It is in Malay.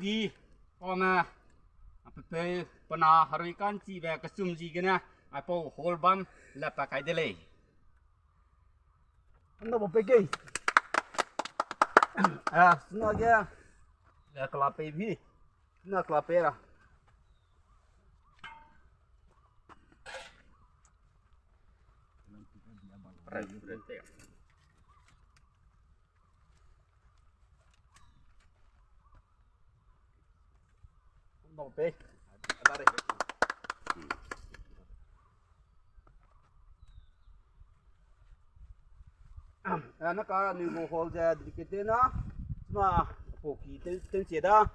di ona apa pernah harikan si be kesum si kena apa whole bam la pakai delay. Anda mau pergi? Senang aja. Ya kelapai bi, nak kelapai lah. Mau pergi? Ada deh. Nak ni mau hold jadi kita na, cuma poki ten seda.